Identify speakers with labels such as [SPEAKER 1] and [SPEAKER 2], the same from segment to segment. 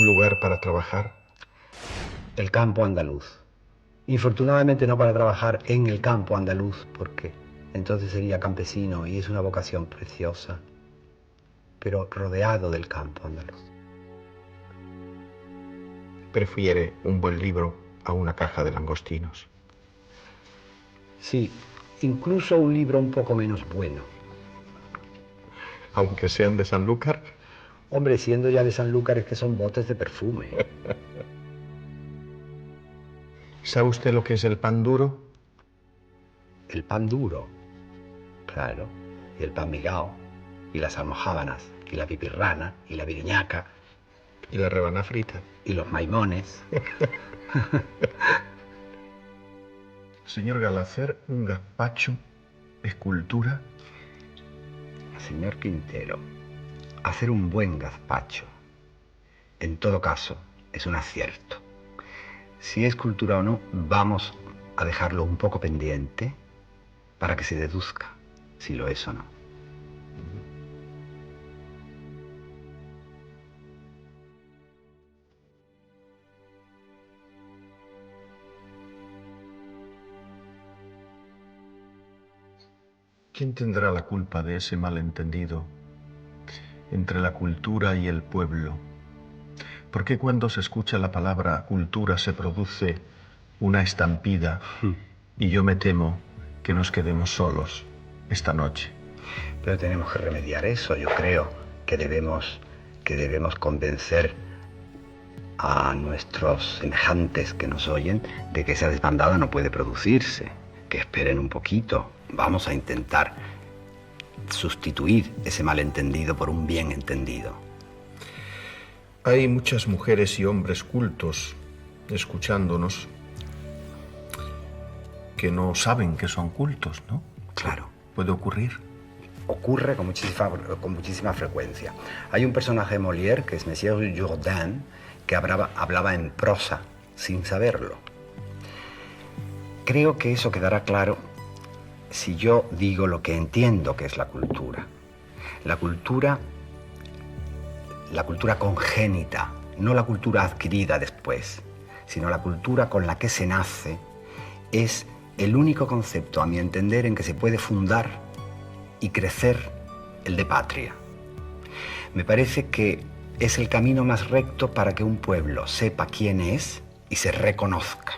[SPEAKER 1] lugar para trabajar?
[SPEAKER 2] El campo andaluz. Infortunadamente no para trabajar en el campo andaluz, porque entonces sería campesino y es una vocación preciosa, pero rodeado del campo andaluz.
[SPEAKER 1] Prefiere un buen libro a una caja de langostinos.
[SPEAKER 2] Sí, incluso un libro un poco menos bueno.
[SPEAKER 1] Aunque sean de Sanlúcar.
[SPEAKER 2] Hombre, siendo ya de Sanlúcar es que son botes de perfume.
[SPEAKER 1] ¿Sabe usted lo que es el pan duro?
[SPEAKER 2] El pan duro, claro, y el pan migao, y las almojábanas, y la pipirrana, y la viriñaca.
[SPEAKER 1] Y la rebanada frita.
[SPEAKER 2] Y los maimones.
[SPEAKER 1] Señor Galacer, un gazpacho es cultura.
[SPEAKER 2] Señor Quintero, hacer un buen gazpacho, en todo caso, es un acierto. Si es cultura o no, vamos a dejarlo un poco pendiente para que se deduzca si lo es o no.
[SPEAKER 1] ¿Quién tendrá la culpa de ese malentendido entre la cultura y el pueblo? ¿Por qué cuando se escucha la palabra cultura se produce una estampida y yo me temo que nos quedemos solos esta noche?
[SPEAKER 2] Pero tenemos que remediar eso. Yo creo que debemos convencer a nuestros semejantes que nos oyen de que esa desbandada no puede producirse, que esperen un poquito. Vamos a intentar sustituir ese malentendido por un bien entendido.
[SPEAKER 1] Hay muchas mujeres y hombres cultos escuchándonos que no saben que son cultos, ¿no?
[SPEAKER 2] Claro.
[SPEAKER 1] ¿Puede ocurrir?
[SPEAKER 2] Ocurre con muchísima frecuencia. Hay un personaje de Molière, que es Monsieur Jourdain, que hablaba en prosa, sin saberlo. Creo que eso quedará claro si yo digo lo que entiendo que es la cultura. La cultura congénita, no la cultura adquirida después, sino la cultura con la que se nace, es el único concepto, a mi entender, en que se puede fundar y crecer el de patria. Me parece que es el camino más recto para que un pueblo sepa quién es y se reconozca.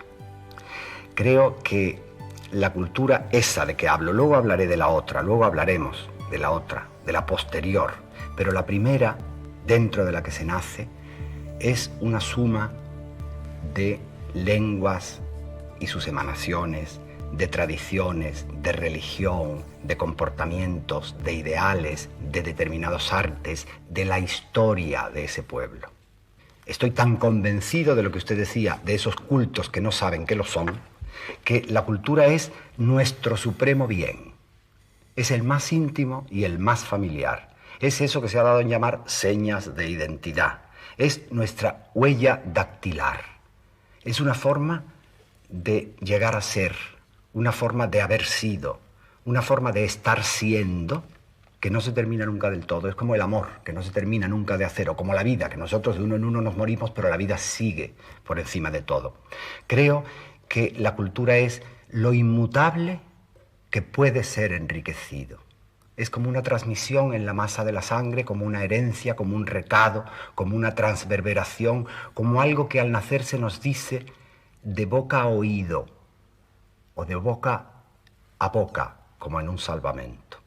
[SPEAKER 2] Creo que la cultura esa de que hablo, luego hablaré de la otra, luego hablaremos de la otra, de la posterior, pero la primera, dentro de la que se nace, es una suma de lenguas y sus emanaciones, de tradiciones, de religión, de comportamientos, de ideales, de determinados artes, de la historia de ese pueblo. Estoy tan convencido de lo que usted decía, de esos cultos que no saben que lo son, que la cultura es nuestro supremo bien. Es el más íntimo y el más familiar. Es eso que se ha dado en llamar señas de identidad. Es nuestra huella dactilar. Es una forma de llegar a ser, una forma de haber sido, una forma de estar siendo que no se termina nunca del todo. Es como el amor, que no se termina nunca de hacer, o como la vida, que nosotros de uno en uno nos morimos, pero la vida sigue por encima de todo. Creo que la cultura es lo inmutable que puede ser enriquecido. Es como una transmisión en la masa de la sangre, como una herencia, como un recado, como una transverberación, como algo que al nacer se nos dice de boca a oído o de boca a boca, como en un salvamento.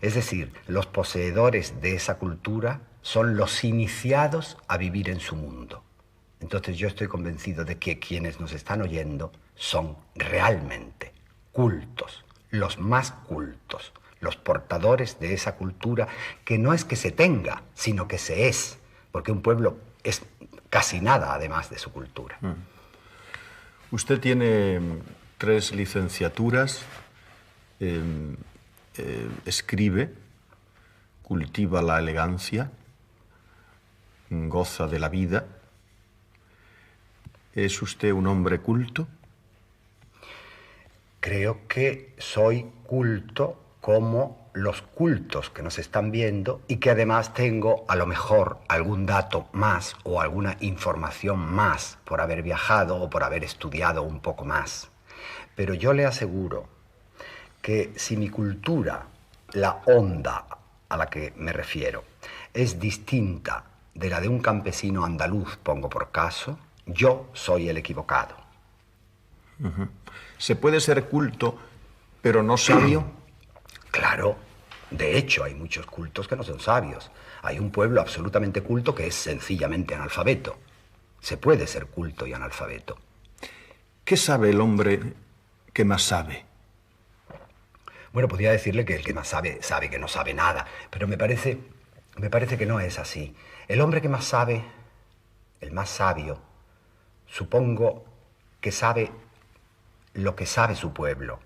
[SPEAKER 2] Es decir, los poseedores de esa cultura son los iniciados a vivir en su mundo. Entonces yo estoy convencido de que quienes nos están oyendo son realmente cultos, los más cultos, los portadores de esa cultura que no es que se tenga, sino que se es, porque un pueblo es casi nada además de su cultura.
[SPEAKER 1] Usted tiene 3 licenciaturas, escribe, cultiva la elegancia, goza de la vida. ¿Es usted un hombre culto?
[SPEAKER 2] Creo que soy culto como los cultos que nos están viendo y que además tengo a lo mejor algún dato más o alguna información más por haber viajado o por haber estudiado un poco más. Pero yo le aseguro que si mi cultura, la onda a la que me refiero, es distinta de la de un campesino andaluz, pongo por caso, yo soy el equivocado.
[SPEAKER 1] ¿Se puede ser culto, pero no sabio?
[SPEAKER 2] Claro, de hecho hay muchos cultos que no son sabios. Hay un pueblo absolutamente culto que es sencillamente analfabeto. Se puede ser culto y analfabeto.
[SPEAKER 1] ¿Qué sabe el hombre que más sabe?
[SPEAKER 2] Bueno, podría decirle que el que más sabe, sabe que no sabe nada, pero me parece que no es así. El hombre que más sabe, el más sabio, supongo que sabe lo que sabe su pueblo,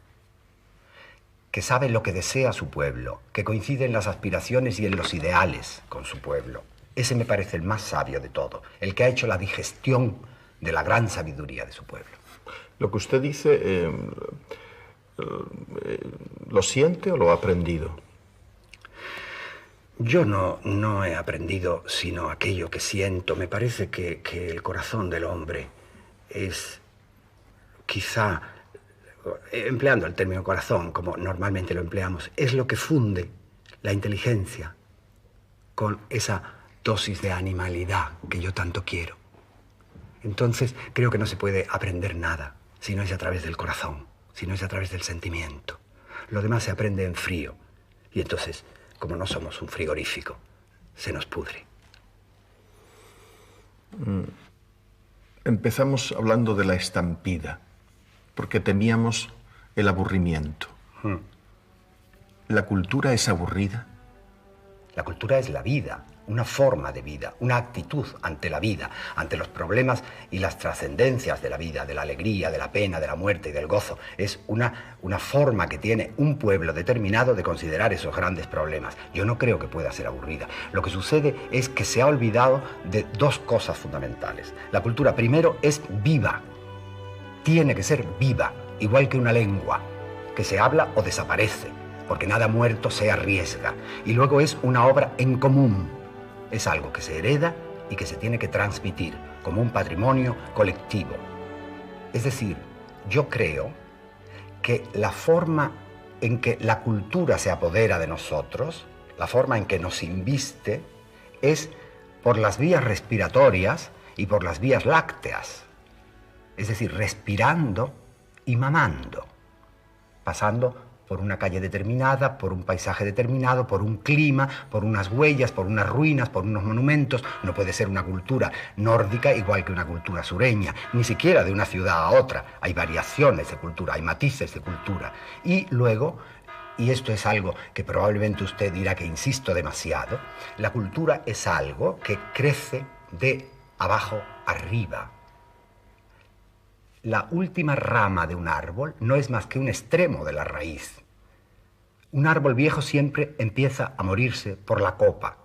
[SPEAKER 2] que sabe lo que desea su pueblo, que coincide en las aspiraciones y en los ideales con su pueblo. Ese me parece el más sabio de todo, el que ha hecho la digestión de la gran sabiduría de su pueblo.
[SPEAKER 1] Lo que usted dice, ¿lo siente o lo ha aprendido?
[SPEAKER 2] Yo no he aprendido sino aquello que siento. Me parece que el corazón del hombre es quizá, empleando el término corazón como normalmente lo empleamos, es lo que funde la inteligencia con esa dosis de animalidad que yo tanto quiero. Entonces creo que no se puede aprender nada si no es a través del corazón, si no es a través del sentimiento. Lo demás se aprende en frío y entonces, como no somos un frigorífico, se nos pudre.
[SPEAKER 1] Empezamos hablando de la estampida, porque temíamos el aburrimiento. ¿La cultura es aburrida?
[SPEAKER 2] La cultura es la vida, una forma de vida, una actitud ante la vida, ante los problemas y las trascendencias de la vida, de la alegría, de la pena, de la muerte y del gozo. Es una forma que tiene un pueblo determinado de considerar esos grandes problemas. Yo no creo que pueda ser aburrida. Lo que sucede es que se ha olvidado de dos cosas fundamentales. La cultura, primero, es viva. Tiene que ser viva, igual que una lengua, que se habla o desaparece, porque nada muerto se arriesga. Y luego es una obra en común. Es algo que se hereda y que se tiene que transmitir como un patrimonio colectivo. Es decir, yo creo que la forma en que la cultura se apodera de nosotros, la forma en que nos inviste, es por las vías respiratorias y por las vías lácteas. Es decir, respirando y mamando, pasando por una calle determinada, por un paisaje determinado, por un clima, por unas huellas, por unas ruinas, por unos monumentos. No puede ser una cultura nórdica igual que una cultura sureña, ni siquiera de una ciudad a otra. Hay variaciones de cultura, hay matices de cultura. Y luego, y esto es algo que probablemente usted dirá que insisto demasiado, la cultura es algo que crece de abajo arriba. La última rama de un árbol no es más que un extremo de la raíz. Un árbol viejo siempre empieza a morirse por la copa.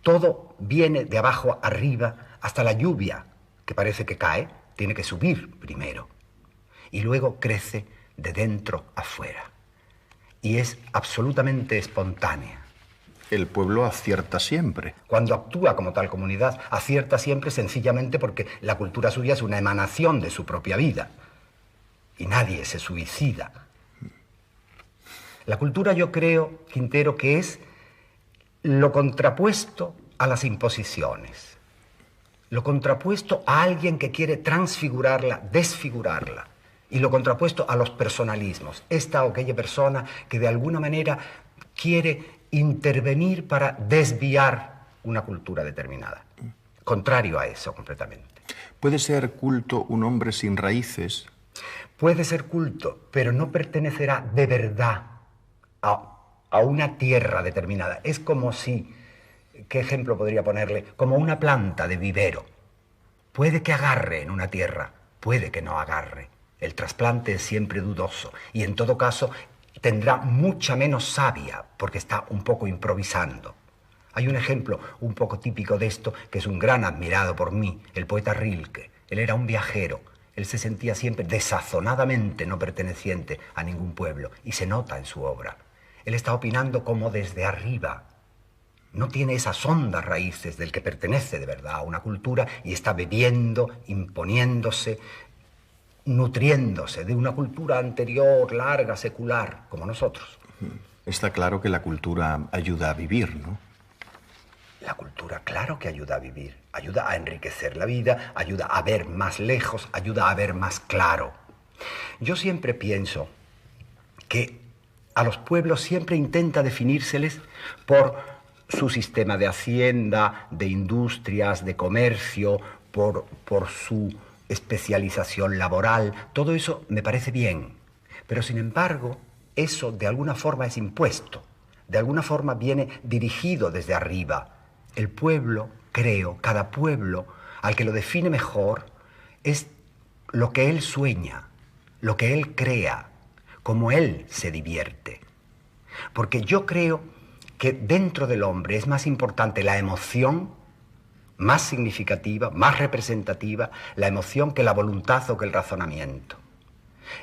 [SPEAKER 2] Todo viene de abajo arriba, hasta la lluvia, que parece que cae, tiene que subir primero. Y luego crece de dentro afuera. Y es absolutamente espontánea.
[SPEAKER 1] El pueblo acierta siempre.
[SPEAKER 2] Cuando actúa como tal comunidad, acierta siempre sencillamente porque la cultura suya es una emanación de su propia vida. Y nadie se suicida. La cultura, yo creo, Quintero, que es lo contrapuesto a las imposiciones. Lo contrapuesto a alguien que quiere transfigurarla, desfigurarla. Y lo contrapuesto a los personalismos. Esta o aquella persona que de alguna manera quiere intervenir para desviar una cultura determinada. Contrario a eso, completamente.
[SPEAKER 1] ¿Puede ser culto un hombre sin raíces?
[SPEAKER 2] Puede ser culto, pero no pertenecerá de verdad a una tierra determinada. Es como si, ¿qué ejemplo podría ponerle? Como una planta de vivero. Puede que agarre en una tierra, puede que no agarre. El trasplante es siempre dudoso y en todo caso tendrá mucha menos savia porque está un poco improvisando. Hay un ejemplo un poco típico de esto que es un gran admirado por mí, el poeta Rilke. Él era un viajero, él se sentía siempre desazonadamente no perteneciente a ningún pueblo y se nota en su obra. Él está opinando como desde arriba. No tiene esas hondas raíces del que pertenece de verdad a una cultura y está bebiendo, imponiéndose, nutriéndose de una cultura anterior, larga, secular, como nosotros.
[SPEAKER 1] Está claro que la cultura ayuda a vivir, ¿no?
[SPEAKER 2] La cultura, claro que ayuda a vivir, ayuda a enriquecer la vida, ayuda a ver más lejos, ayuda a ver más claro. Yo siempre pienso que a los pueblos siempre intenta definírseles por su sistema de hacienda, de industrias, de comercio, por su especialización laboral. Todo eso me parece bien, pero sin embargo, eso de alguna forma es impuesto, de alguna forma viene dirigido desde arriba. El pueblo, creo, cada pueblo, al que lo define mejor, es lo que él sueña, lo que él crea, como él se divierte. Porque yo creo que dentro del hombre es más importante la emoción, más significativa, más representativa, la emoción que la voluntad o que el razonamiento.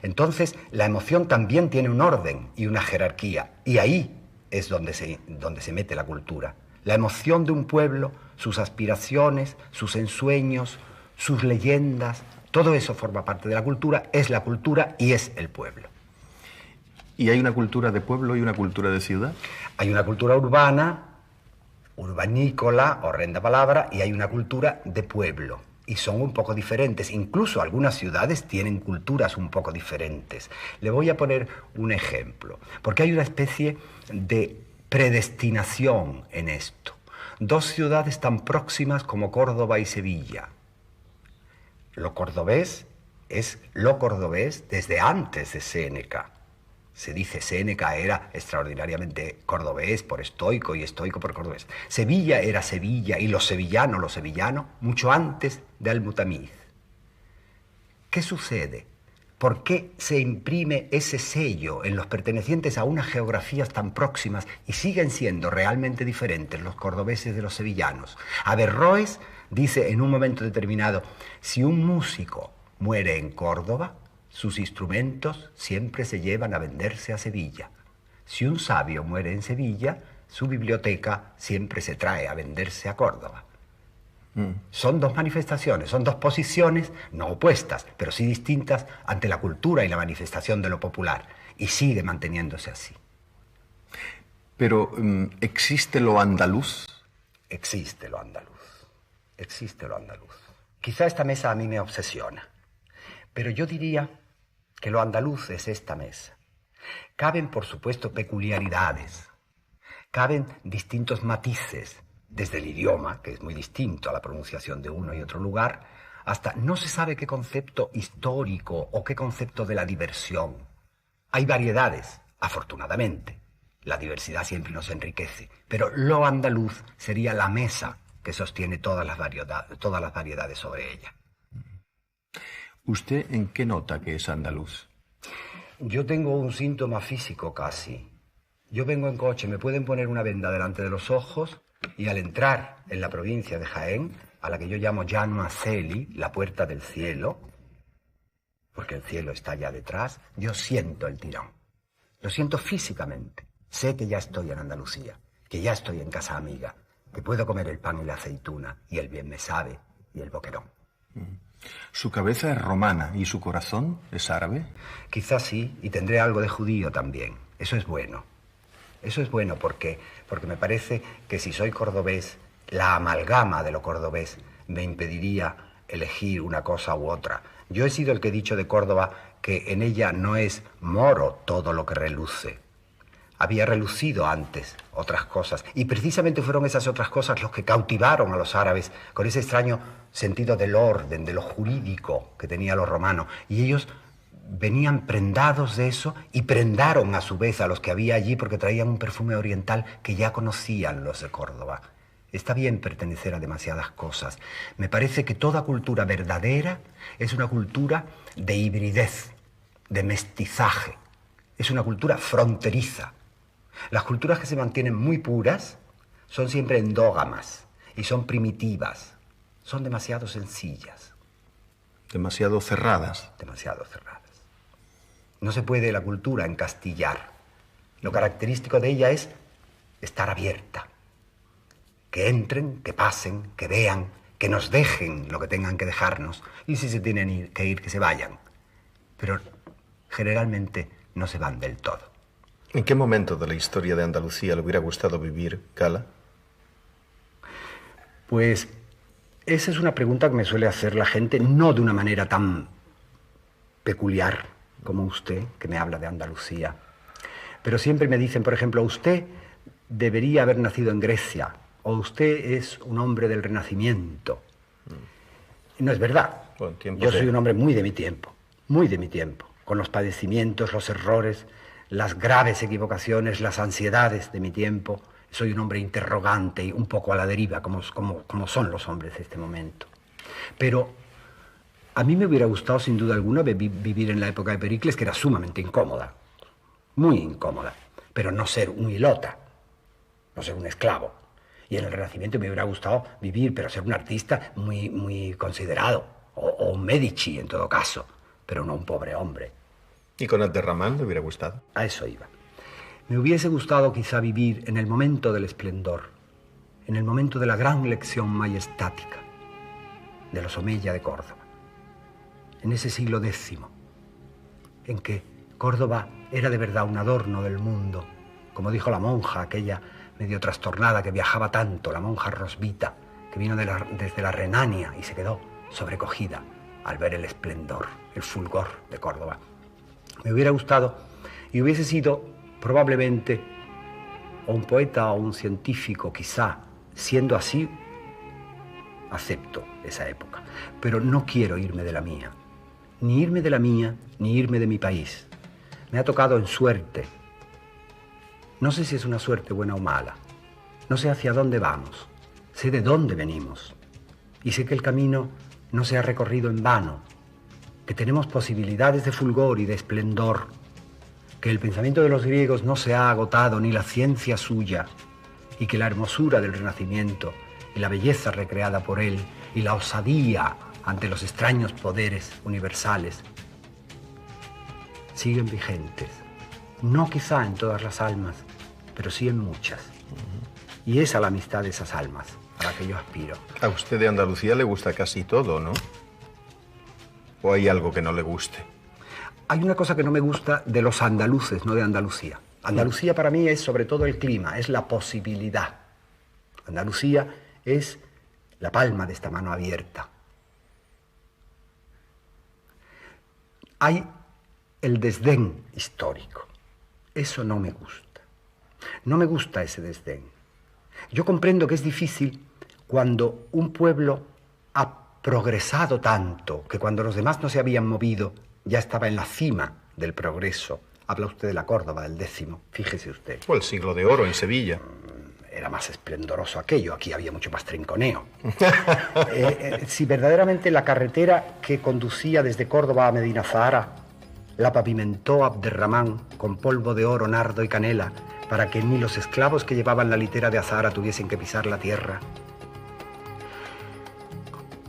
[SPEAKER 2] Entonces, la emoción también tiene un orden y una jerarquía, y ahí es donde se mete la cultura. La emoción de un pueblo, sus aspiraciones, sus ensueños, sus leyendas, todo eso forma parte de la cultura, es la cultura y es el pueblo.
[SPEAKER 1] ¿Y hay una cultura de pueblo y una cultura de ciudad?
[SPEAKER 2] Hay una cultura urbana, urbanícola, horrenda palabra, y hay una cultura de pueblo. Y son un poco diferentes. Incluso algunas ciudades tienen culturas un poco diferentes. Le voy a poner un ejemplo, porque hay una especie de predestinación en esto. Dos ciudades tan próximas como Córdoba y Sevilla. Lo cordobés es lo cordobés desde antes de Séneca. Se dice Séneca era extraordinariamente cordobés por estoico y estoico por cordobés. Sevilla era Sevilla y los sevillanos, mucho antes de Al-Mutamiz. ¿Qué sucede? ¿Por qué se imprime ese sello en los pertenecientes a unas geografías tan próximas y siguen siendo realmente diferentes los cordobeses de los sevillanos? Averroes dice en un momento determinado, si un músico muere en Córdoba, sus instrumentos siempre se llevan a venderse a Sevilla. Si un sabio muere en Sevilla, su biblioteca siempre se trae a venderse a Córdoba. Son dos manifestaciones, son dos posiciones no opuestas, pero sí distintas ante la cultura y la manifestación de lo popular. Y sigue manteniéndose así.
[SPEAKER 1] Pero, ¿existe lo andaluz?
[SPEAKER 2] Existe lo andaluz. Existe lo andaluz. Quizá esta mesa a mí me obsesiona. Pero yo diría que lo andaluz es esta mesa. Caben, por supuesto, peculiaridades. Caben distintos matices, desde el idioma, que es muy distinto a la pronunciación de uno y otro lugar, hasta no se sabe qué concepto histórico o qué concepto de la diversión. Hay variedades, afortunadamente. La diversidad siempre nos enriquece. Pero lo andaluz sería la mesa que sostiene todas las variedades sobre ella.
[SPEAKER 1] ¿Usted en qué nota que es andaluz?
[SPEAKER 2] Yo tengo un síntoma físico casi. Yo vengo en coche, me pueden poner una venda delante de los ojos y al entrar en la provincia de Jaén, a la que yo llamo Llano Aceli, la puerta del cielo, porque el cielo está allá detrás, yo siento el tirón. Lo siento físicamente. Sé que ya estoy en Andalucía, que ya estoy en casa amiga, que puedo comer el pan y la aceituna y el bien me sabe y el boquerón.
[SPEAKER 1] ¿Su cabeza es romana y su corazón es árabe?
[SPEAKER 2] Quizás sí, y tendré algo de judío también. Eso es bueno. Eso es bueno porque me parece que si soy cordobés, la amalgama de lo cordobés me impediría elegir una cosa u otra. Yo he sido el que he dicho de Córdoba que en ella no es moro todo lo que reluce. Había relucido antes otras cosas, y precisamente fueron esas otras cosas los que cautivaron a los árabes con ese extraño sentido del orden, de lo jurídico que tenían los romanos, y ellos venían prendados de eso y prendaron a su vez a los que había allí porque traían un perfume oriental que ya conocían los de Córdoba. Está bien pertenecer a demasiadas cosas. Me parece que toda cultura verdadera es una cultura de hibridez, de mestizaje, es una cultura fronteriza. Las culturas que se mantienen muy puras son siempre endógamas y son primitivas, son demasiado sencillas.
[SPEAKER 1] Demasiado cerradas.
[SPEAKER 2] Demasiado cerradas. No se puede la cultura encastillar. Lo característico de ella es estar abierta. Que entren, que pasen, que vean, que nos dejen lo que tengan que dejarnos. Y si se tienen que ir, que se vayan. Pero generalmente no se van del todo.
[SPEAKER 1] ¿En qué momento de la historia de Andalucía le hubiera gustado vivir, Cala?
[SPEAKER 2] Pues esa es una pregunta que me suele hacer la gente, no de una manera tan peculiar como usted, que me habla de Andalucía. Pero siempre me dicen, por ejemplo, usted debería haber nacido en Grecia, o usted es un hombre del Renacimiento. Y no es verdad. Yo soy un hombre muy de mi tiempo, con los padecimientos, los errores, las graves equivocaciones, las ansiedades de mi tiempo. Soy un hombre interrogante y un poco a la deriva, como son los hombres de este momento. Pero a mí me hubiera gustado, sin duda alguna, vivir en la época de Pericles, que era sumamente incómoda, muy incómoda, pero no ser un hilota, no ser un esclavo. Y en el Renacimiento me hubiera gustado vivir, pero ser un artista muy, muy considerado, o un Medici en todo caso, pero no un pobre hombre.
[SPEAKER 1] ¿Y con Abderramán le hubiera gustado?
[SPEAKER 2] A eso iba. Me hubiese gustado quizá vivir en el momento del esplendor, en el momento de la gran lección majestática de los Omeya de Córdoba, en ese siglo X, en que Córdoba era de verdad un adorno del mundo, como dijo la monja, aquella medio trastornada que viajaba tanto, la monja Rosvita, que vino desde la Renania y se quedó sobrecogida al ver el esplendor, el fulgor de Córdoba. Me hubiera gustado y hubiese sido probablemente o un poeta o un científico, quizá. Siendo así, acepto esa época. Pero no quiero irme de la mía. Ni irme de la mía, ni irme de mi país. Me ha tocado en suerte. No sé si es una suerte buena o mala. No sé hacia dónde vamos. Sé de dónde venimos. Y sé que el camino no se ha recorrido en vano. Que tenemos posibilidades de fulgor y de esplendor. Que el pensamiento de los griegos no se ha agotado, ni la ciencia suya. Y que la hermosura del Renacimiento y la belleza recreada por él y la osadía ante los extraños poderes universales siguen vigentes. No quizá en todas las almas, pero sí en muchas. Y es a la amistad de esas almas a la que yo aspiro.
[SPEAKER 1] A usted de Andalucía le gusta casi todo, ¿no? ¿O hay algo que no le guste?
[SPEAKER 2] Hay una cosa que no me gusta de los andaluces, no de Andalucía. Andalucía para mí es sobre todo el clima, es la posibilidad. Andalucía es la palma de esta mano abierta. Hay el desdén histórico. Eso no me gusta. No me gusta ese desdén. Yo comprendo que es difícil cuando un pueblo ha progresado tanto que cuando los demás no se habían movido ya estaba en la cima del progreso. Habla usted de la Córdoba del X, fíjese usted.
[SPEAKER 1] O el siglo de oro en Sevilla.
[SPEAKER 2] Era más esplendoroso aquello, aquí había mucho más trinconeo. Si verdaderamente la carretera que conducía desde Córdoba a Medina Zahara la pavimentó Abderramán con polvo de oro, nardo y canela para que ni los esclavos que llevaban la litera de Azahara tuviesen que pisar la tierra.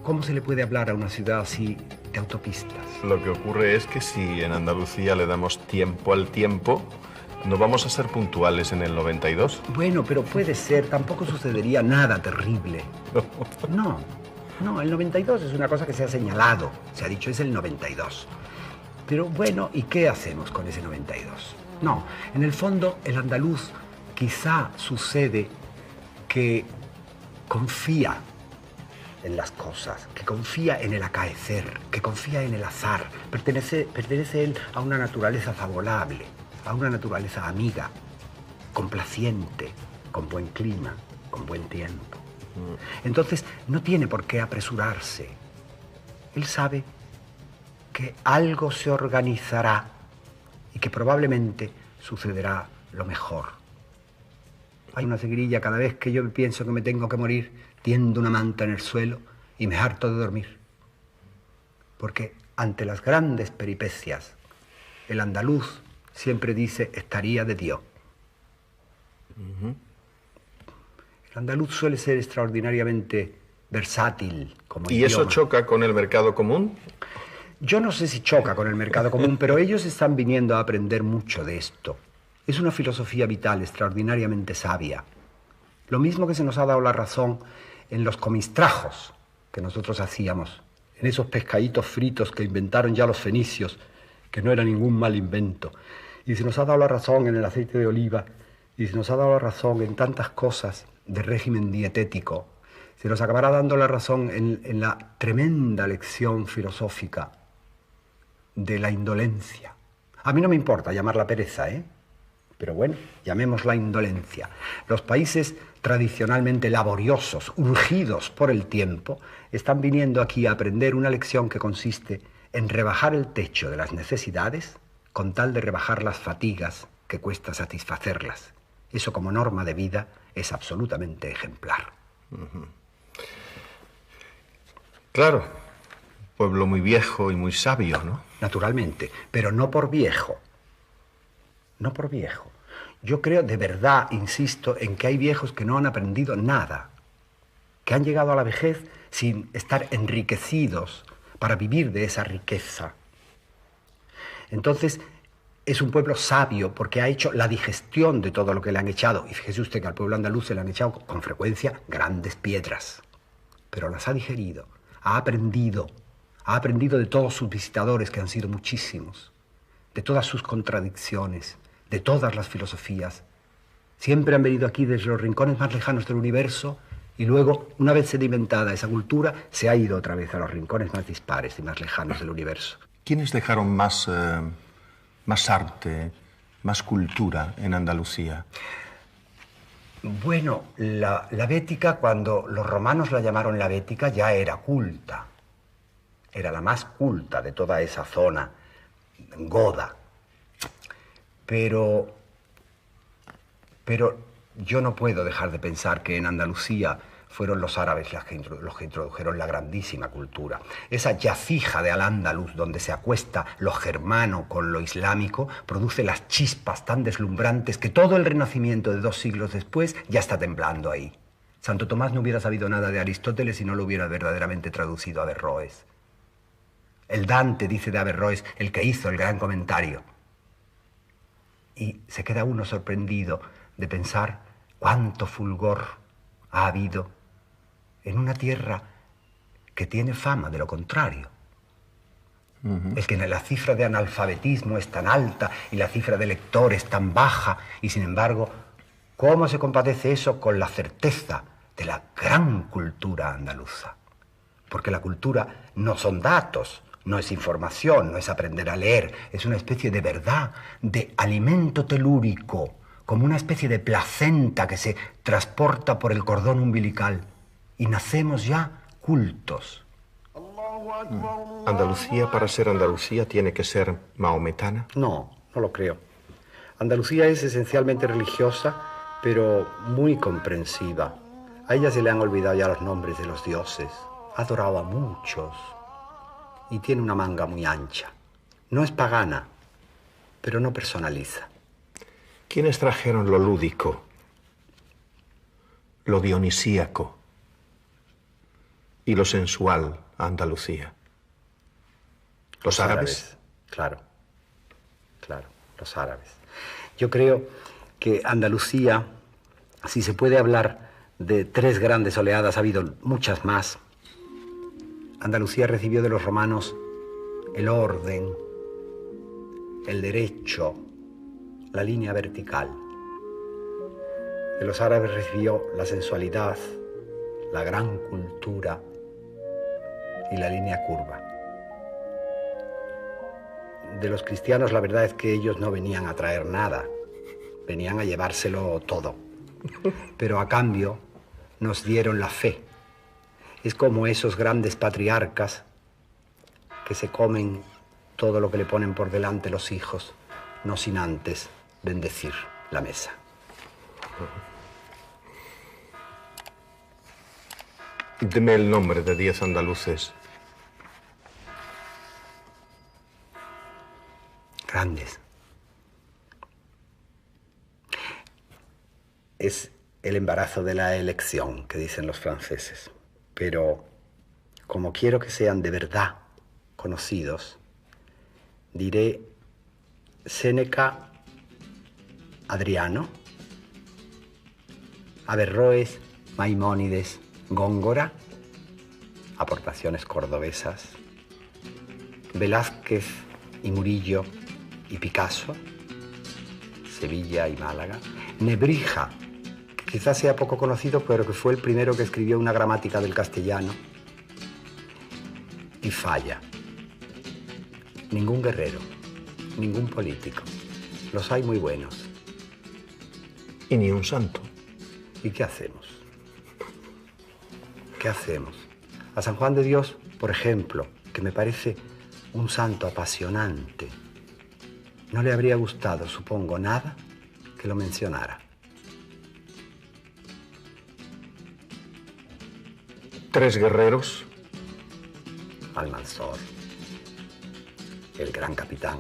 [SPEAKER 2] ¿Cómo se le puede hablar a una ciudad así de autopistas?
[SPEAKER 1] Lo que ocurre es que si en Andalucía le damos tiempo al tiempo, no vamos a ser puntuales en el 92.
[SPEAKER 2] Bueno, pero puede ser, tampoco sucedería nada terrible. No, el 92 es una cosa que se ha señalado, se ha dicho es el 92. Pero bueno, ¿y qué hacemos con ese 92? No, en el fondo el andaluz quizá sucede que confía en las cosas, que confía en el acaecer, que confía en el azar. Pertenece él a una naturaleza favorable, a una naturaleza amiga, complaciente, con buen clima, con buen tiempo. Entonces no tiene por qué apresurarse. Él sabe que algo se organizará y que probablemente sucederá lo mejor. Hay una seguirilla, cada vez que yo pienso que me tengo que morir, tiendo una manta en el suelo y me harto de dormir. Porque ante las grandes peripecias, el andaluz siempre dice, estaría de Dios. El andaluz suele ser extraordinariamente versátil como
[SPEAKER 1] ¿Y
[SPEAKER 2] idioma.
[SPEAKER 1] eso choca con el mercado común?
[SPEAKER 2] Yo no sé si choca con el mercado común, pero ellos están viniendo a aprender mucho de esto. Es una filosofía vital extraordinariamente sabia. Lo mismo que se nos ha dado la razón en los comistrajos que nosotros hacíamos, en esos pescaditos fritos que inventaron ya los fenicios, que no era ningún mal invento. Y se nos ha dado la razón en el aceite de oliva, y se nos ha dado la razón en tantas cosas de régimen dietético. Se nos acabará dando la razón en la tremenda lección filosófica de la indolencia. A mí no me importa llamarla pereza, pero bueno, llamémosla indolencia. Los países tradicionalmente laboriosos, urgidos por el tiempo, están viniendo aquí a aprender una lección que consiste en rebajar el techo de las necesidades con tal de rebajar las fatigas que cuesta satisfacerlas. Eso como norma de vida es absolutamente ejemplar.
[SPEAKER 1] Claro, pueblo muy viejo y muy sabio, ¿no?
[SPEAKER 2] Naturalmente, pero no por viejo. No por viejo. Yo creo de verdad, insisto, en que hay viejos que no han aprendido nada, que han llegado a la vejez sin estar enriquecidos para vivir de esa riqueza. Entonces, es un pueblo sabio porque ha hecho la digestión de todo lo que le han echado. Y fíjese usted que al pueblo andaluz se le han echado con frecuencia grandes piedras, pero las ha digerido, ha aprendido de todos sus visitadores, que han sido muchísimos, de todas sus contradicciones, de todas las filosofías. Siempre han venido aquí desde los rincones más lejanos del universo y luego, una vez sedimentada esa cultura, se ha ido otra vez a los rincones más dispares y más lejanos del universo.
[SPEAKER 1] ¿Quiénes dejaron más arte, más cultura en Andalucía?
[SPEAKER 2] Bueno, la Bética, cuando los romanos la llamaron la Bética, ya era culta. Era la más culta de toda esa zona goda. Pero yo no puedo dejar de pensar que en Andalucía fueron los árabes los que introdujeron la grandísima cultura. Esa yacija de Al-Ándalus, donde se acuesta lo germano con lo islámico, produce las chispas tan deslumbrantes que todo el Renacimiento de 2 siglos después ya está temblando ahí. Santo Tomás no hubiera sabido nada de Aristóteles si no lo hubiera verdaderamente traducido a Averroes. El Dante dice de Averroes, el que hizo el gran comentario. Y se queda uno sorprendido de pensar cuánto fulgor ha habido en una tierra que tiene fama de lo contrario. Es que la cifra de analfabetismo es tan alta y la cifra de lectores tan baja, y sin embargo, ¿cómo se compadece eso con la certeza de la gran cultura andaluza? Porque la cultura no son datos, no es información, no es aprender a leer, es una especie de verdad, de alimento telúrico, como una especie de placenta que se transporta por el cordón umbilical, y nacemos ya cultos.
[SPEAKER 1] ¿Andalucía, para ser Andalucía, tiene que ser mahometana?
[SPEAKER 2] No, no lo creo. Andalucía es esencialmente religiosa, pero muy comprensiva. A ella se le han olvidado ya los nombres de los dioses. Ha adorado a muchos y tiene una manga muy ancha. No es pagana, pero no personaliza.
[SPEAKER 1] ¿Quiénes trajeron lo lúdico, lo dionisíaco y lo sensual a Andalucía? ¿Los árabes?
[SPEAKER 2] Claro, los árabes. Yo creo que Andalucía, si se puede hablar de 3 grandes oleadas, ha habido muchas más. Andalucía recibió de los romanos el orden, el derecho, la línea vertical. De los árabes recibió la sensualidad, la gran cultura y la línea curva. De los cristianos la verdad es que ellos no venían a traer nada, venían a llevárselo todo. Pero a cambio nos dieron la fe. Es como esos grandes patriarcas que se comen todo lo que le ponen por delante los hijos, no sin antes bendecir la mesa.
[SPEAKER 1] Deme el nombre de 10 andaluces.
[SPEAKER 2] Grandes. Es el embarazo de la elección, que dicen los franceses. Pero como quiero que sean de verdad conocidos, diré Séneca Adriano, Averroes, Maimónides, Góngora, aportaciones cordobesas, Velázquez y Murillo y Picasso, Sevilla y Málaga, Nebrija, que quizás sea poco conocido, pero que fue el primero que escribió una gramática del castellano, y Falla. Ningún guerrero, ningún político. Los hay muy buenos.
[SPEAKER 1] Y ni un santo.
[SPEAKER 2] ¿Y qué hacemos? ¿Qué hacemos? A San Juan de Dios, por ejemplo, que me parece un santo apasionante, no le habría gustado, supongo, nada que lo mencionara.
[SPEAKER 1] 3 guerreros.
[SPEAKER 2] Almanzor, el gran capitán.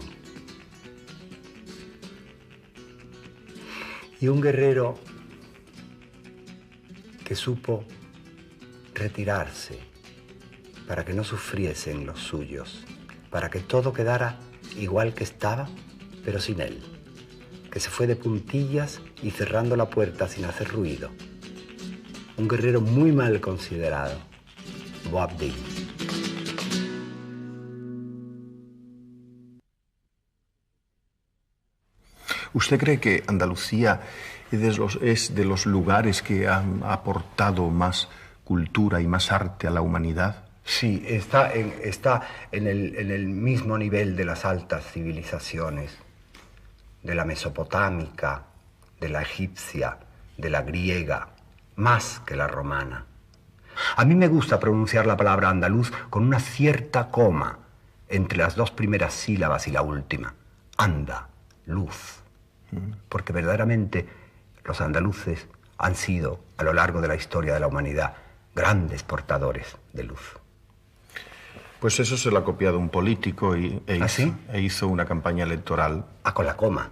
[SPEAKER 2] Y un guerrero que supo retirarse para que no sufriesen los suyos, para que todo quedara igual que estaba, pero sin él, que se fue de puntillas y cerrando la puerta sin hacer ruido. Un guerrero muy mal considerado, Boabdil.
[SPEAKER 1] ¿Usted cree que Andalucía es de los lugares que han aportado más cultura y más arte a la humanidad?
[SPEAKER 2] Sí, está en el mismo nivel de las altas civilizaciones, de la mesopotámica, de la egipcia, de la griega, más que la romana. A mí me gusta pronunciar la palabra andaluz con una cierta coma entre las 2 primeras sílabas y la última. Anda, luz. Porque verdaderamente los andaluces han sido, a lo largo de la historia de la humanidad, grandes portadores de luz.
[SPEAKER 1] Pues eso se lo ha copiado un político
[SPEAKER 2] ¿Ah, sí?
[SPEAKER 1] e hizo una campaña electoral.
[SPEAKER 2] Con la coma.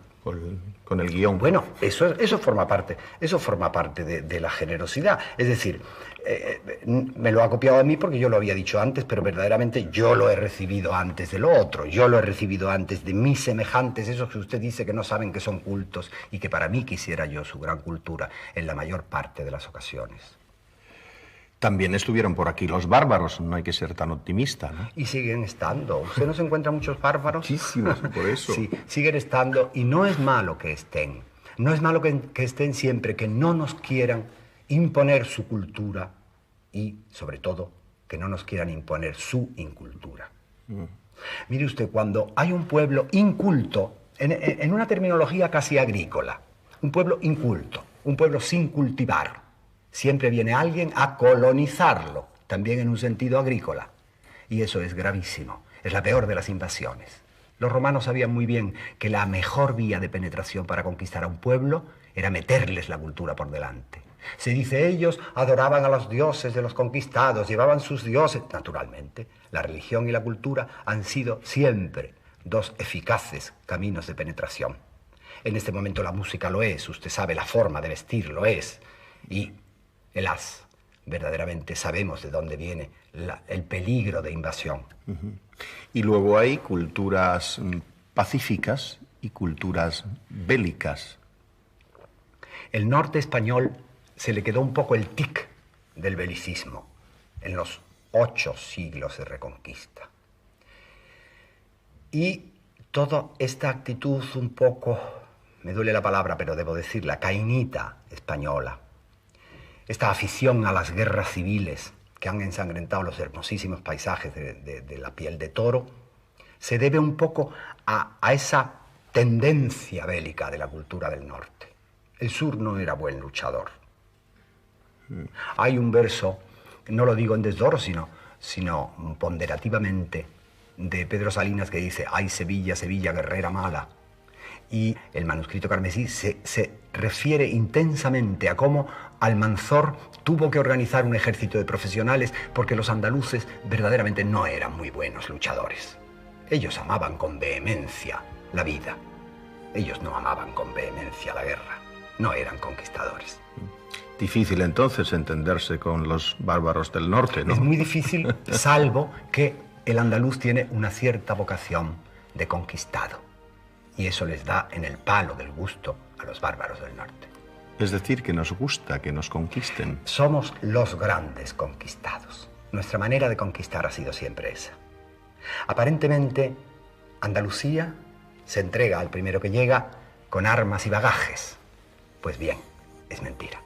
[SPEAKER 1] Con el guión.
[SPEAKER 2] Bueno, eso forma parte de la generosidad. Es decir, me lo ha copiado a mí porque yo lo había dicho antes, pero verdaderamente yo lo he recibido antes de lo otro. Yo lo he recibido antes de mis semejantes, esos que usted dice que no saben que son cultos y que para mí quisiera yo su gran cultura en la mayor parte de las ocasiones.
[SPEAKER 1] También estuvieron por aquí los bárbaros, no hay que ser tan optimista, ¿no?
[SPEAKER 2] Y siguen estando. ¿Usted no se encuentra muchos bárbaros?
[SPEAKER 1] Muchísimos, por eso.
[SPEAKER 2] Sí, siguen estando y no es malo que estén. No es malo que estén siempre, que no nos quieran imponer su cultura y, sobre todo, que no nos quieran imponer su incultura. Mire usted, cuando hay un pueblo inculto, en una terminología casi agrícola, un pueblo inculto, un pueblo sin cultivar, siempre viene alguien a colonizarlo, también en un sentido agrícola. Y eso es gravísimo, es la peor de las invasiones. Los romanos sabían muy bien que la mejor vía de penetración para conquistar a un pueblo era meterles la cultura por delante. Se dice, ellos adoraban a los dioses de los conquistados, llevaban sus dioses. Naturalmente, la religión y la cultura han sido siempre 2 eficaces caminos de penetración. En este momento la música lo es, usted sabe, la forma de vestir lo es. Y helas, verdaderamente sabemos de dónde viene el peligro de invasión.
[SPEAKER 1] Y luego hay culturas pacíficas y culturas bélicas.
[SPEAKER 2] El norte español se le quedó un poco el tic del belicismo en los 8 siglos de Reconquista. Y toda esta actitud un poco, me duele la palabra, pero debo decirla, cainita española, esta afición a las guerras civiles que han ensangrentado los hermosísimos paisajes de la piel de toro, se debe un poco a esa tendencia bélica de la cultura del norte. El sur no era buen luchador. Hay un verso, no lo digo en desdoro, sino ponderativamente, de Pedro Salinas que dice, ay Sevilla, Sevilla, guerrera mala. Y el manuscrito carmesí se refiere intensamente a cómo Almanzor tuvo que organizar un ejército de profesionales porque los andaluces verdaderamente no eran muy buenos luchadores. Ellos amaban con vehemencia la vida. Ellos no amaban con vehemencia la guerra. No eran conquistadores.
[SPEAKER 1] Difícil entonces entenderse con los bárbaros del norte, ¿no?
[SPEAKER 2] Es muy difícil, salvo que el andaluz tiene una cierta vocación de conquistado. Y eso les da en el palo del gusto a los bárbaros del norte.
[SPEAKER 1] Es decir, que nos gusta que nos conquisten.
[SPEAKER 2] Somos los grandes conquistados. Nuestra manera de conquistar ha sido siempre esa. Aparentemente, Andalucía se entrega al primero que llega con armas y bagajes. Pues bien, es mentira.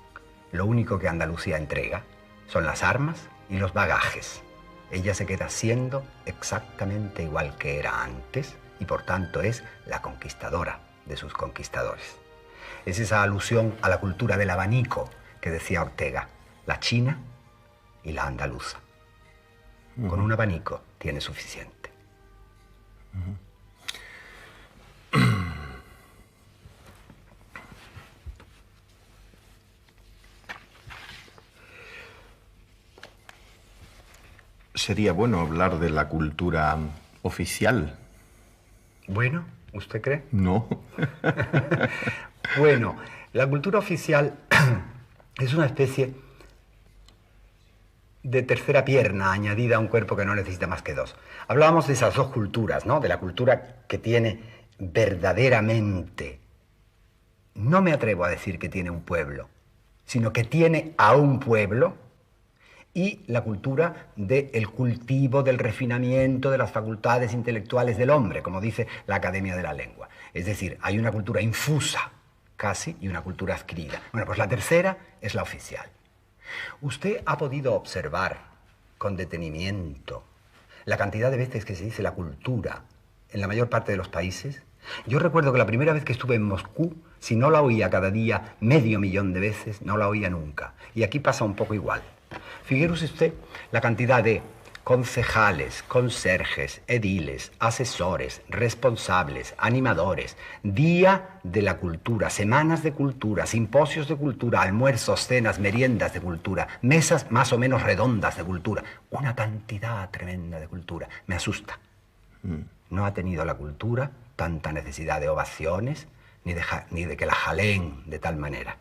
[SPEAKER 2] Lo único que Andalucía entrega son las armas y los bagajes. Ella se queda siendo exactamente igual que era antes y por tanto es la conquistadora de sus conquistadores. Es esa alusión a la cultura del abanico que decía Ortega, la china y la andaluza. Con un abanico tiene suficiente.
[SPEAKER 1] Sería bueno hablar de la cultura oficial.
[SPEAKER 2] Bueno, ¿usted cree?
[SPEAKER 1] No.
[SPEAKER 2] Bueno, la cultura oficial es una especie de tercera pierna añadida a un cuerpo que no necesita más que dos. Hablábamos de esas dos culturas, ¿no? De la cultura que tiene verdaderamente, no me atrevo a decir que tiene un pueblo, sino que tiene a un pueblo, y la cultura del cultivo, del refinamiento de las facultades intelectuales del hombre, como dice la Academia de la Lengua. Es decir, hay una cultura infusa, casi, y una cultura adquirida. Bueno, pues la tercera es la oficial. Usted ha podido observar con detenimiento la cantidad de veces que se dice la cultura en la mayor parte de los países. Yo recuerdo que la primera vez que estuve en Moscú, si no la oía cada día 500.000 de veces, no la oía nunca. Y aquí pasa un poco igual. Figúrese usted la cantidad de concejales, conserjes, ediles, asesores, responsables, animadores, día de la cultura, semanas de cultura, simposios de cultura, almuerzos, cenas, meriendas de cultura, mesas más o menos redondas de cultura. Una cantidad tremenda de cultura. Me asusta. No ha tenido la cultura tanta necesidad de ovaciones ni de que la jaleen de tal manera.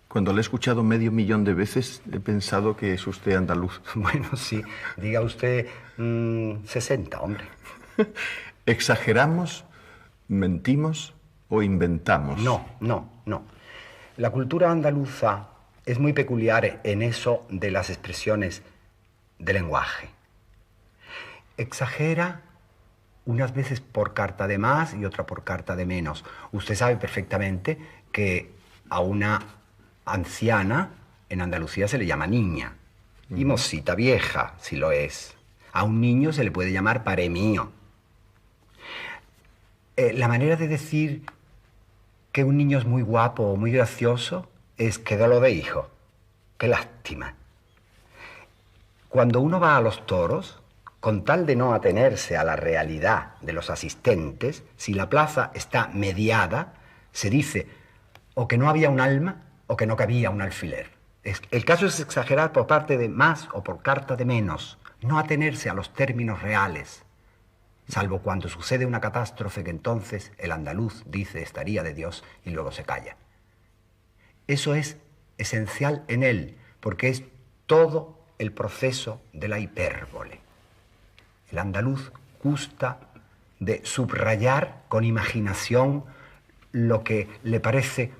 [SPEAKER 1] Cuando le he escuchado 500.000 de veces, he pensado que es usted andaluz.
[SPEAKER 2] Bueno, sí. Diga usted 60, hombre.
[SPEAKER 1] ¿Exageramos, mentimos o inventamos?
[SPEAKER 2] No. La cultura andaluza es muy peculiar en eso de las expresiones de lenguaje. Exagera unas veces por carta de más y otra por carta de menos. Usted sabe perfectamente que a una anciana en Andalucía se le llama niña y mocita vieja, si lo es. A un niño se le puede llamar pare mío. La manera de decir que un niño es muy guapo o muy gracioso es que lo de hijo. Qué lástima. Cuando uno va a los toros, con tal de no atenerse a la realidad de los asistentes, si la plaza está mediada, se dice o que no había un alma o que no cabía un alfiler. El caso es exagerar por parte de más o por carta de menos, no atenerse a los términos reales, salvo cuando sucede una catástrofe que entonces el andaluz dice estaría de Dios y luego se calla. Eso es esencial en él, porque es todo el proceso de la hipérbole. El andaluz gusta de subrayar con imaginación lo que le parece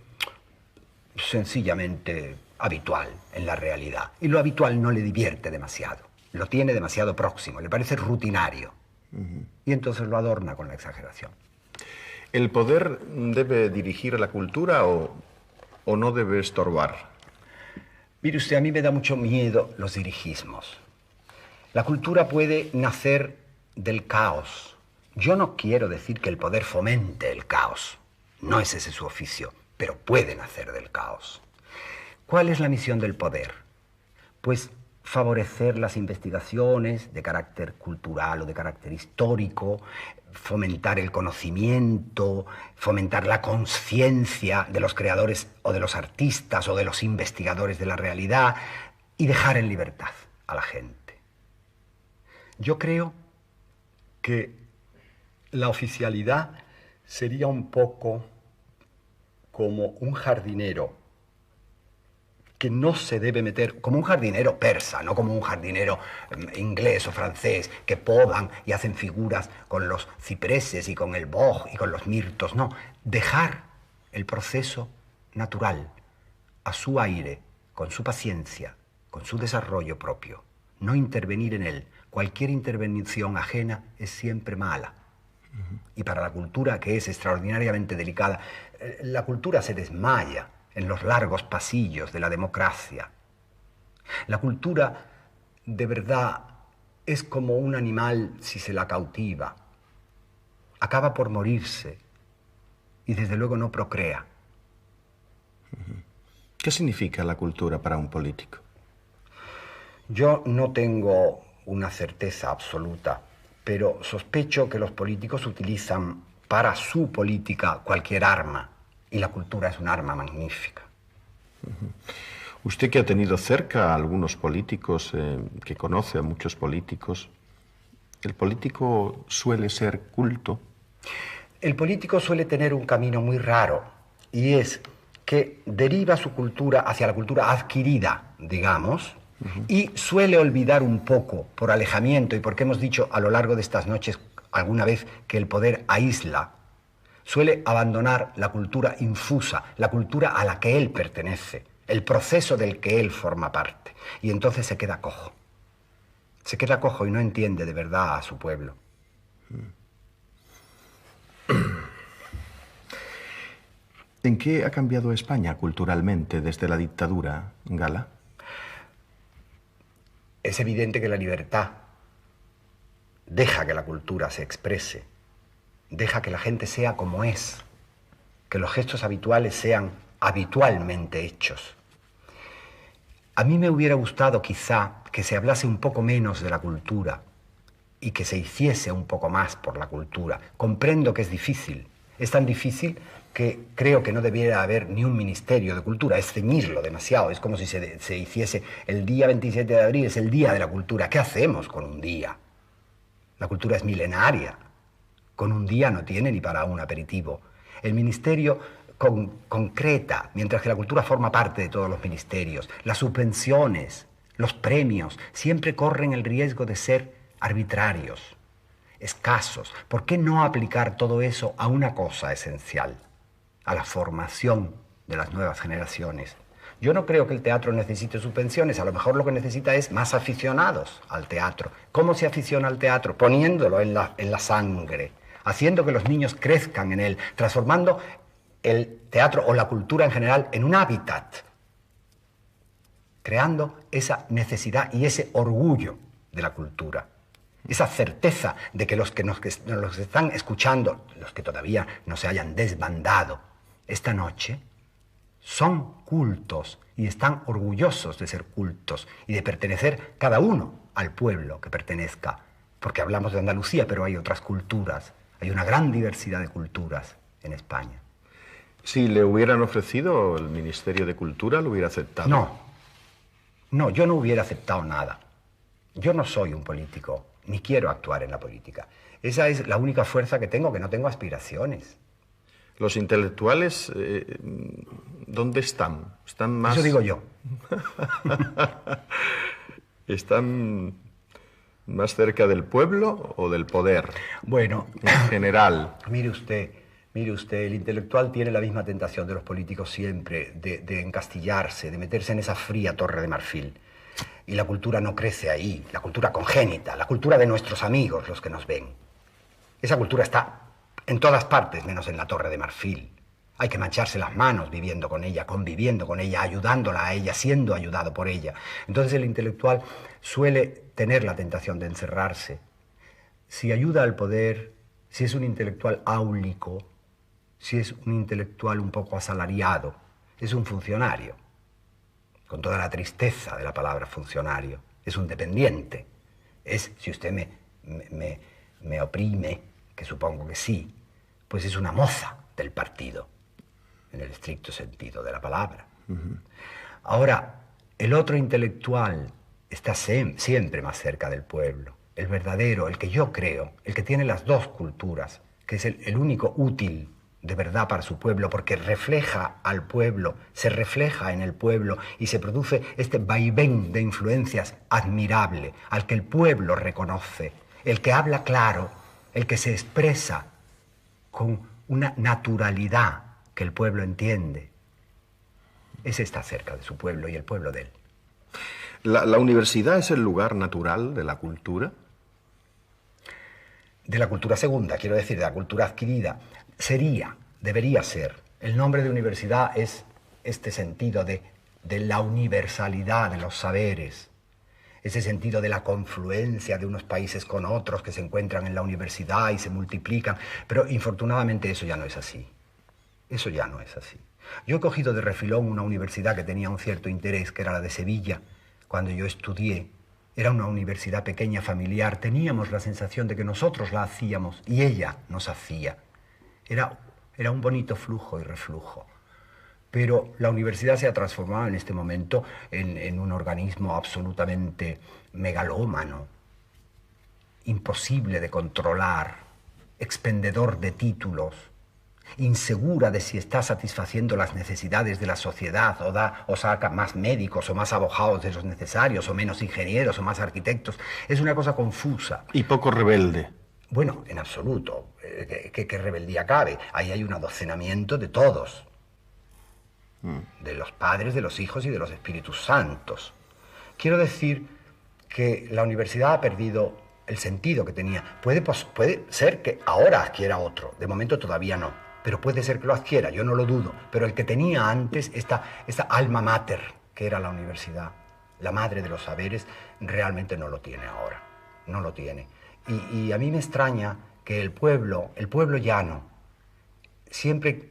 [SPEAKER 2] sencillamente habitual en la realidad. Y lo habitual no le divierte demasiado, lo tiene demasiado próximo, le parece rutinario. Y entonces lo adorna con la exageración.
[SPEAKER 1] ¿El poder debe dirigir la cultura o no debe estorbar?
[SPEAKER 2] Mire usted, a mí me da mucho miedo los dirigismos. La cultura puede nacer del caos. Yo no quiero decir que el poder fomente el caos. No es ese su oficio, pero puede nacer del caos. ¿Cuál es la misión del poder? Pues favorecer las investigaciones de carácter cultural o de carácter histórico, fomentar el conocimiento, fomentar la conciencia de los creadores o de los artistas o de los investigadores de la realidad y dejar en libertad a la gente. Yo creo que la oficialidad sería un poco como un jardinero que no se debe meter como un jardinero persa, no como un jardinero inglés o francés, que podan y hacen figuras con los cipreses y con el boj y con los mirtos. No, dejar el proceso natural, a su aire, con su paciencia, con su desarrollo propio. No intervenir en él. Cualquier intervención ajena es siempre mala. Y para la cultura, que es extraordinariamente delicada, la cultura se desmaya en los largos pasillos de la democracia. La cultura, de verdad, es como un animal si se la cautiva. Acaba por morirse y desde luego no procrea.
[SPEAKER 1] ¿Qué significa la cultura para un político?
[SPEAKER 2] Yo no tengo una certeza absoluta, pero sospecho que los políticos utilizan para su política cualquier arma, y la cultura es un arma magnífica.
[SPEAKER 1] Usted, que ha tenido cerca a algunos políticos, que conoce a muchos políticos, ¿el político suele ser culto?
[SPEAKER 2] El político suele tener un camino muy raro, y es que deriva su cultura hacia la cultura adquirida, digamos, y suele olvidar un poco, por alejamiento, y porque hemos dicho a lo largo de estas noches alguna vez que el poder aísla, suele abandonar la cultura infusa, la cultura a la que él pertenece, el proceso del que él forma parte, y entonces se queda cojo. Se queda cojo y no entiende de verdad a su pueblo.
[SPEAKER 1] ¿En qué ha cambiado España culturalmente desde la dictadura, Gala?
[SPEAKER 2] Es evidente que la libertad deja que la cultura se exprese, deja que la gente sea como es, que los gestos habituales sean habitualmente hechos. A mí me hubiera gustado quizá que se hablase un poco menos de la cultura y que se hiciese un poco más por la cultura. Comprendo que es difícil, es tan difícil que creo que no debiera haber ni un ministerio de cultura, es ceñirlo demasiado, es como si se hiciese el día 27 de abril, es el día de la cultura. ¿Qué hacemos con un día? La cultura es milenaria, con un día no tiene ni para un aperitivo. El ministerio concreta, mientras que la cultura forma parte de todos los ministerios. Las subvenciones, los premios, siempre corren el riesgo de ser arbitrarios, escasos. ¿Por qué no aplicar todo eso a una cosa esencial? A la formación de las nuevas generaciones. Yo no creo que el teatro necesite subvenciones, a lo mejor lo que necesita es más aficionados al teatro. ¿Cómo se aficiona al teatro? Poniéndolo en la sangre, haciendo que los niños crezcan en él, transformando el teatro o la cultura en general en un hábitat, creando esa necesidad y ese orgullo de la cultura. Esa certeza de que los que nos están escuchando, los que todavía no se hayan desbandado esta noche, son cultos y están orgullosos de ser cultos y de pertenecer cada uno al pueblo que pertenezca. Porque hablamos de Andalucía, pero hay otras culturas, hay una gran diversidad de culturas en España.
[SPEAKER 1] Si le hubieran ofrecido el Ministerio de Cultura, ¿lo hubiera aceptado?
[SPEAKER 2] No, yo no hubiera aceptado nada. Yo no soy un político, ni quiero actuar en la política. Esa es la única fuerza que tengo no aspiraciones.
[SPEAKER 1] Los intelectuales, ¿dónde están? ¿Están más...?
[SPEAKER 2] Eso digo yo.
[SPEAKER 1] ¿Están más cerca del pueblo o del poder?
[SPEAKER 2] Bueno,
[SPEAKER 1] en general.
[SPEAKER 2] Mire usted, el intelectual tiene la misma tentación de los políticos siempre, de encastillarse, de meterse en esa fría torre de marfil. Y la cultura no crece ahí, la cultura congénita, la cultura de nuestros amigos, los que nos ven. Esa cultura está en todas partes, menos en la Torre de Marfil. Hay que mancharse las manos viviendo con ella, conviviendo con ella, ayudándola a ella, siendo ayudado por ella. Entonces el intelectual suele tener la tentación de encerrarse. Si ayuda al poder, si es un intelectual áulico, si es un intelectual un poco asalariado, es un funcionario, con toda la tristeza de la palabra funcionario. Es un dependiente. Es, si usted me oprime, que supongo que sí, pues es una moza del partido, en el estricto sentido de la palabra. Ahora, el otro intelectual está siempre más cerca del pueblo, el verdadero, el que yo creo, el que tiene las dos culturas, que es el único útil de verdad para su pueblo, porque refleja al pueblo, se refleja en el pueblo y se produce este vaivén de influencias admirable, al que el pueblo reconoce, el que habla claro, el que se expresa con una naturalidad que el pueblo entiende. Ese está cerca de su pueblo y el pueblo de él.
[SPEAKER 1] ¿La universidad es el lugar natural de la cultura?
[SPEAKER 2] De la cultura segunda, quiero decir, de la cultura adquirida. Debería ser. El nombre de universidad es este sentido de la universalidad de los saberes, ese sentido de la confluencia de unos países con otros que se encuentran en la universidad y se multiplican, pero infortunadamente eso ya no es así. Eso ya no es así. Yo he cogido de refilón una universidad que tenía un cierto interés, que era la de Sevilla, cuando yo estudié. Era una universidad pequeña, familiar, teníamos la sensación de que nosotros la hacíamos y ella nos hacía. Era un bonito flujo y reflujo. Pero la universidad se ha transformado en este momento en un organismo absolutamente megalómano, imposible de controlar, expendedor de títulos, insegura de si está satisfaciendo las necesidades de la sociedad o saca más médicos o más abogados de los necesarios o menos ingenieros o más arquitectos. Es una cosa confusa.
[SPEAKER 1] Y poco rebelde.
[SPEAKER 2] Bueno, en absoluto. ¿Qué rebeldía cabe? Ahí hay un adocenamiento de todos. De los padres, de los hijos y de los espíritus santos. Quiero decir que la universidad ha perdido el sentido que tenía. Puede ser que ahora adquiera otro. De momento todavía no. Pero puede ser que lo adquiera, yo no lo dudo. Pero el que tenía antes, esta alma mater que era la universidad, la madre de los saberes, realmente no lo tiene ahora. No lo tiene. Y a mí me extraña que el pueblo llano, siempre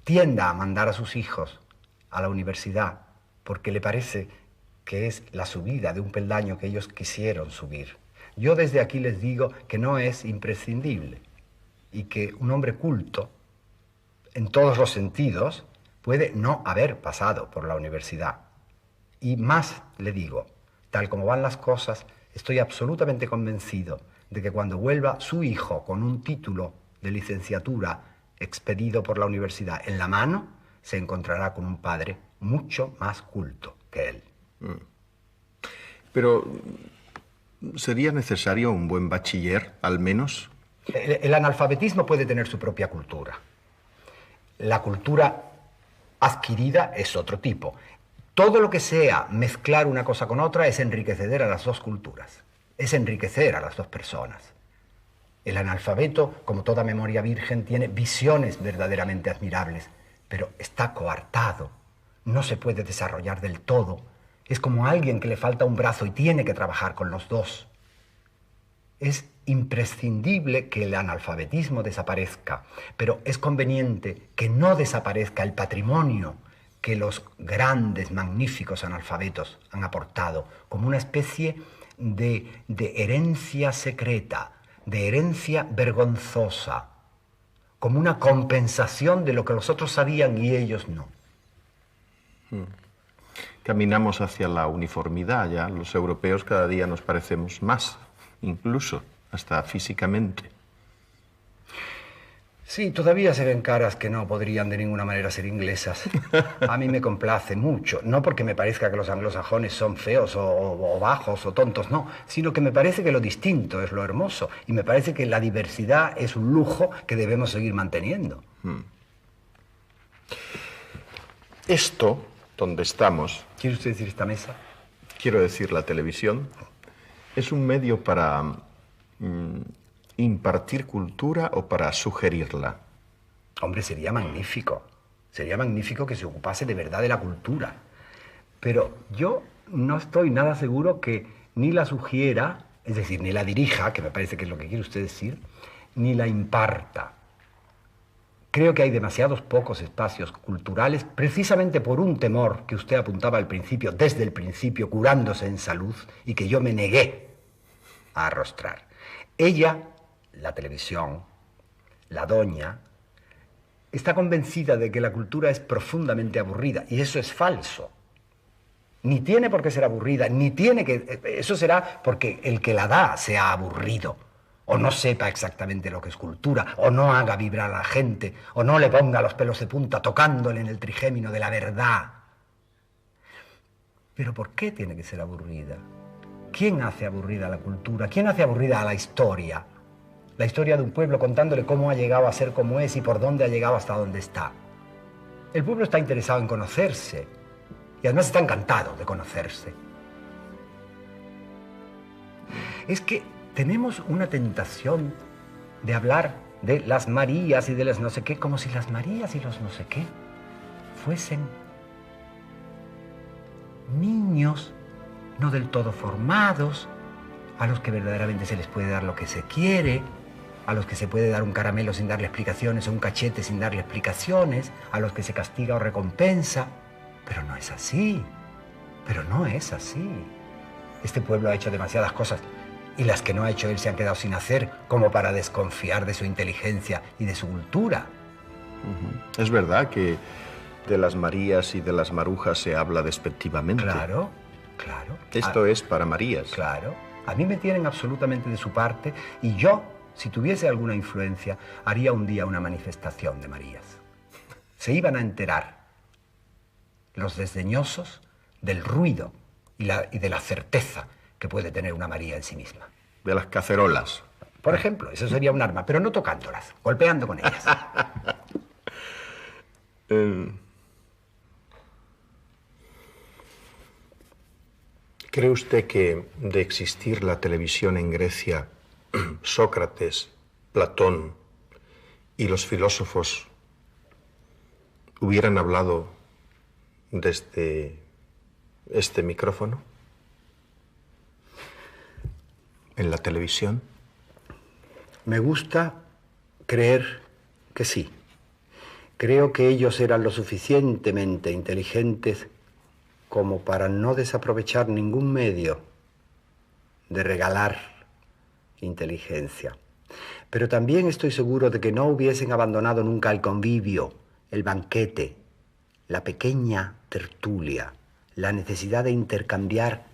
[SPEAKER 2] tienda a mandar a sus hijos a la universidad porque le parece que es la subida de un peldaño que ellos quisieron subir. Yo desde aquí les digo que no es imprescindible y que un hombre culto, en todos los sentidos, puede no haber pasado por la universidad. Y más le digo, tal como van las cosas, estoy absolutamente convencido de que cuando vuelva su hijo con un título de licenciatura expedido por la universidad en la mano, se encontrará con un padre mucho más culto que él.
[SPEAKER 1] Pero, ¿sería necesario un buen bachiller, al menos?
[SPEAKER 2] El analfabetismo puede tener su propia cultura. La cultura adquirida es otro tipo. Todo lo que sea mezclar una cosa con otra es enriquecer a las dos culturas, es enriquecer a las dos personas. El analfabeto, como toda memoria virgen, tiene visiones verdaderamente admirables, pero está coartado, no se puede desarrollar del todo. Es como alguien que le falta un brazo y tiene que trabajar con los dos. Es imprescindible que el analfabetismo desaparezca, pero es conveniente que no desaparezca el patrimonio que los grandes, magníficos analfabetos han aportado, como una especie de herencia secreta, de herencia vergonzosa, como una compensación de lo que los otros sabían y ellos no.
[SPEAKER 1] Caminamos hacia la uniformidad ya. Los europeos cada día nos parecemos más, incluso, hasta físicamente.
[SPEAKER 2] Sí, todavía se ven caras que no podrían de ninguna manera ser inglesas. A mí me complace mucho, no porque me parezca que los anglosajones son feos o bajos o tontos, no, sino que me parece que lo distinto es lo hermoso y me parece que la diversidad es un lujo que debemos seguir manteniendo.
[SPEAKER 1] Esto, donde estamos...
[SPEAKER 2] ¿Quiere usted decir esta mesa?
[SPEAKER 1] Quiero decir la televisión, es un medio para impartir cultura o para sugerirla.
[SPEAKER 2] Hombre, sería magnífico que se ocupase de verdad de la cultura. Pero yo no estoy nada seguro que ni la sugiera, es decir, ni la dirija, que me parece que es lo que quiere usted decir, ni la imparta. Creo que hay demasiados pocos espacios culturales, precisamente por un temor que usted apuntaba al principio, desde el principio, curándose en salud, y que yo me negué a arrostrar. Ella, la televisión, la doña, está convencida de que la cultura es profundamente aburrida, y eso es falso. Ni tiene por qué ser aburrida, ni tiene que... Eso será porque el que la da sea aburrido, o no sepa exactamente lo que es cultura, o no haga vibrar a la gente, o no le ponga los pelos de punta tocándole en el trigémino de la verdad. Pero ¿por qué tiene que ser aburrida? ¿Quién hace aburrida a la cultura? ¿Quién hace aburrida a la historia? La historia de un pueblo contándole cómo ha llegado a ser como es y por dónde ha llegado hasta donde está. El pueblo está interesado en conocerse y además está encantado de conocerse. Es que tenemos una tentación de hablar de las Marías y de las no sé qué, como si las Marías y los no sé qué fuesen niños no del todo formados, a los que verdaderamente se les puede dar lo que se quiere, a los que se puede dar un caramelo sin darle explicaciones o un cachete sin darle explicaciones, a los que se castiga o recompensa. Pero no es así, pero no es así. Este pueblo ha hecho demasiadas cosas y las que no ha hecho él se han quedado sin hacer como para desconfiar de su inteligencia y de su cultura.
[SPEAKER 1] Es verdad que de las Marías y de las Marujas se habla despectivamente.
[SPEAKER 2] Claro, claro.
[SPEAKER 1] Esto es para Marías.
[SPEAKER 2] Claro. A mí me tienen absolutamente de su parte y yo, si tuviese alguna influencia, haría un día una manifestación de Marías. Se iban a enterar los desdeñosos del ruido y de la certeza que puede tener una María en sí misma.
[SPEAKER 1] De las cacerolas.
[SPEAKER 2] Por ejemplo, eso sería un arma, pero no tocándolas, golpeando con ellas.
[SPEAKER 1] ¿Cree usted que de existir la televisión en Grecia, Sócrates, Platón y los filósofos hubieran hablado desde este micrófono? ¿En la televisión?
[SPEAKER 2] Me gusta creer que sí. Creo que ellos eran lo suficientemente inteligentes como para no desaprovechar ningún medio de regalar inteligencia. Pero también estoy seguro de que no hubiesen abandonado nunca el convivio, el banquete, la pequeña tertulia, la necesidad de intercambiar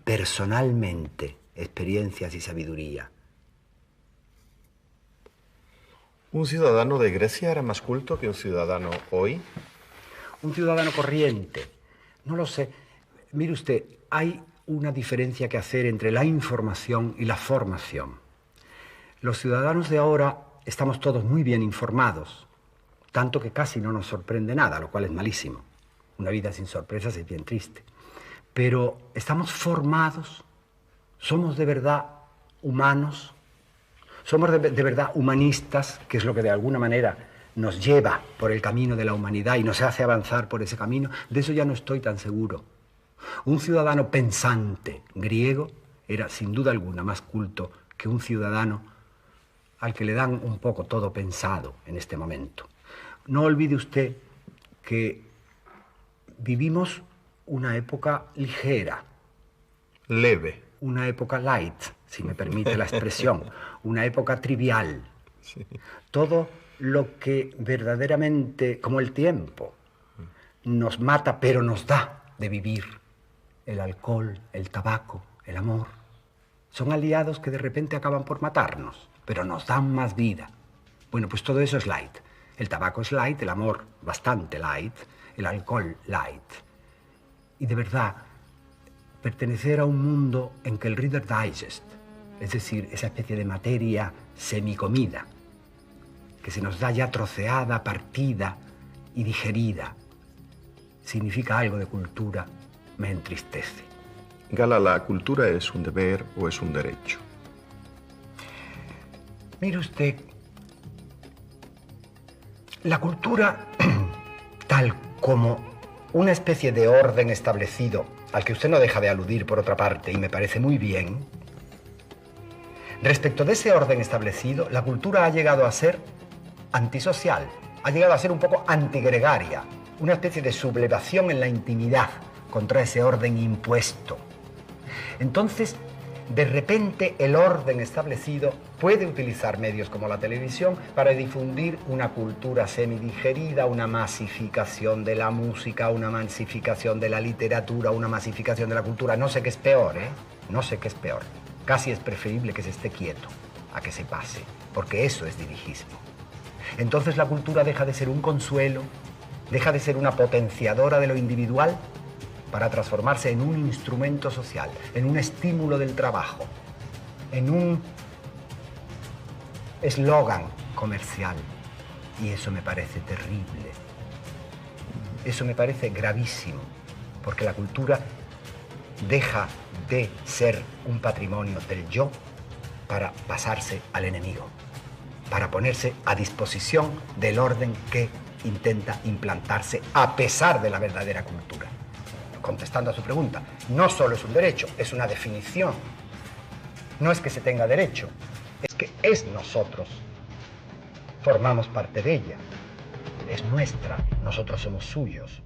[SPEAKER 2] personalmente experiencias y sabiduría.
[SPEAKER 1] ¿Un ciudadano de Grecia era más culto que un ciudadano hoy?
[SPEAKER 2] Un ciudadano corriente. No lo sé. Mire usted, hay una diferencia que hacer entre la información y la formación. Los ciudadanos de ahora estamos todos muy bien informados, tanto que casi no nos sorprende nada, lo cual es malísimo. Una vida sin sorpresas es bien triste. Pero estamos formados, somos de verdad humanos, somos de verdad humanistas, que es lo que de alguna manera nos lleva por el camino de la humanidad y nos hace avanzar por ese camino. De eso ya no estoy tan seguro. Un ciudadano pensante griego era sin duda alguna más culto que un ciudadano al que le dan un poco todo pensado en este momento. No olvide usted que vivimos una época ligera.
[SPEAKER 1] Leve.
[SPEAKER 2] Una época light, si me permite la expresión. Una época trivial.
[SPEAKER 1] Sí.
[SPEAKER 2] Todo lo que verdaderamente, como el tiempo, nos mata pero nos da de vivir. El alcohol, el tabaco, el amor. Son aliados que de repente acaban por matarnos, pero nos dan más vida. Bueno, pues todo eso es light. El tabaco es light, el amor bastante light, el alcohol light. Y de verdad, pertenecer a un mundo en que el Reader Digest, es decir, esa especie de materia semicomida, que se nos da ya troceada, partida y digerida, significa algo de cultura, me entristece.
[SPEAKER 1] Gala, ¿la cultura es un deber o es un derecho?
[SPEAKER 2] Mire usted, la cultura, tal como una especie de orden establecido, al que usted no deja de aludir por otra parte, y me parece muy bien, respecto de ese orden establecido, la cultura ha llegado a ser antisocial, ha llegado a ser un poco antigregaria, una especie de sublevación en la intimidad contra ese orden impuesto. Entonces, de repente, el orden establecido puede utilizar medios como la televisión para difundir una cultura semidigerida, una masificación de la música, una masificación de la literatura, una masificación de la cultura. No sé qué es peor, ¿eh? No sé qué es peor. Casi es preferible que se esté quieto a que se pase, porque eso es dirigismo. Entonces la cultura deja de ser un consuelo, deja de ser una potenciadora de lo individual para transformarse en un instrumento social, en un estímulo del trabajo, en un eslogan comercial. Y eso me parece terrible. Eso me parece gravísimo, porque la cultura deja de ser un patrimonio del yo para pasarse al enemigo, para ponerse a disposición del orden que intenta implantarse a pesar de la verdadera cultura. Contestando a su pregunta, no solo es un derecho, es una definición. No es que se tenga derecho, es que es nosotros. Formamos parte de ella, es nuestra, nosotros somos suyos.